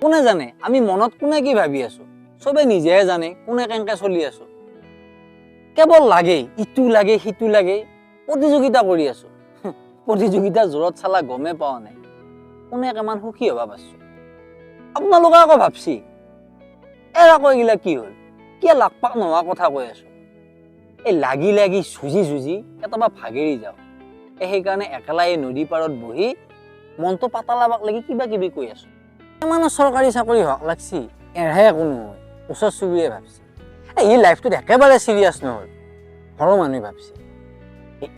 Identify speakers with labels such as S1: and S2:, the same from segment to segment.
S1: কোনে জানে আমি মনত কোনে কি ভাবি আছো সবে নিজেহে জানে কোনে কেনেকে চলি আছো কেৱল লাগে ইটো লাগে সিটো লাগে প্ৰতিযোগিতা কৰি আছো প্ৰতিযোগিতাৰ জোৰত চালা গমে পাৱা নাই কোনে কিমান সুখী হবা পাৰছো আপোনালোকে আকৌ ভাবছি এৰা কৈ গিলা কি হল কিয় লাগ পাক নোহোৱা কথা কৈ আছো এই লাগি লাগি যুঁজি কেতিয়াবা ভাগেৰি যাওঁ সেইকাৰণে একেলা এই নদী পাৰত বহি মনটো পাতালাবাক লাগি কিবা কিবি কৈ আছো ইমান চৰকাৰী চাকৰি হওক লাগছি এৰহে একো নহয় ওচৰ চুবুৰীয়ে ভাবছি এই লাইফটোত একেবাৰে চিৰিয়াছ নহল ঘৰৰ মানুহে ভাবছি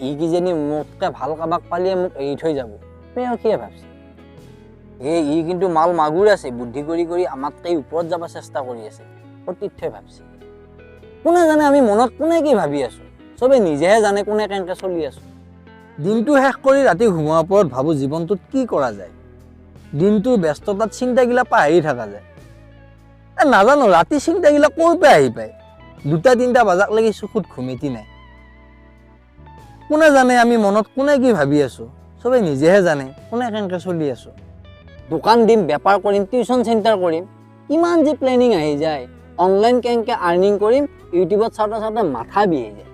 S1: ই কিজানি মোতকে ভাল কাবাক পালিয়ে মোক এৰি থৈ যাব তেওঁ কিয়ে ভাবছি ই কিন্তু মাল মাগুৰ আছে বুদ্ধি কৰি কৰি আমাতকে ওপৰত যাব চেষ্টা কৰি আছে সতীৰ্থই ভাবছি কোনে জানে আমি মনত কোনে কি ভাবি আছো সবে নিজেহে জানে কোনে কেনেকে চলি আছো দিনটো শেষ কৰি ৰাতি ঘুমোৱাৰ ওপৰত ভাবো জীৱনটোত কি কৰা যায় দিনটোৰ ব্যস্ততাত চিন্তাগিলা পাহৰি থকা যায় নাজানো ৰাতি চিন্তাগিলা ক'ৰ পৰা আহি পায় 2-3টা বজাক লাগি চকুত ঘুমেতি নাই কোনে জানে আমি মনত কোনে কি ভাবি আছো সবে নিজেহে জানে কোনে কেনেকে চলি আছো দোকান দিম বেপাৰ কৰিম টিউচন চেণ্টাৰ কৰিম কিমান যে প্লেনিং আহি যায় অনলাইন কেনেকে আৰ্নিং কৰিম ইউটিউবত চাওঁতে চাওঁতে মাথা বিহে যায়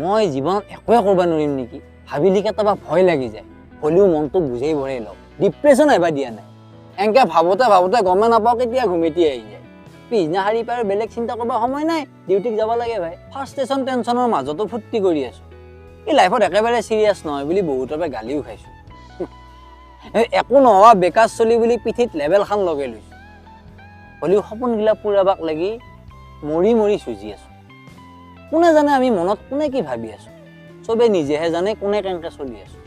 S1: মই জীৱনত একোৱে কৰিব নোৱাৰিম নেকি ভাবিলি কেতিয়াবা ভয় লাগি যায় হলেও মনটো বুজাই বঢ়াই লওঁ ডিপ্ৰেশ্যন আহিবা দিয়া নাই এনেকে ভাবোতে গমে নাপাওঁ কেতিয়া ঘুমেতি আহি যায় পিছদিনা শাৰী পাই বেলেগ চিন্তা কৰিব সময় নাই ডিউটিত যাব লাগে ভাই ফাৰ্ষ্ট্ৰেশ্যন টেনশ্যনৰ মাজতো ফূৰ্তি কৰি আছো এই লাইফত একেবাৰে চিৰিয়াছ নহয় বুলি বহুতৰ পৰা গালিও খাইছো একো নোহোৱা বেকাৰ চলি বুলি পিঠিত লেবেল খান লগাই লৈছো হলেও সপোনগিলা পুৰাবাক লাগি মৰি যুঁজি আছো কোনে জানে আমি মনত কোনে কি ভাবি আছো সবে নিজেহে জানে কোনে কেনেকে চলি আছো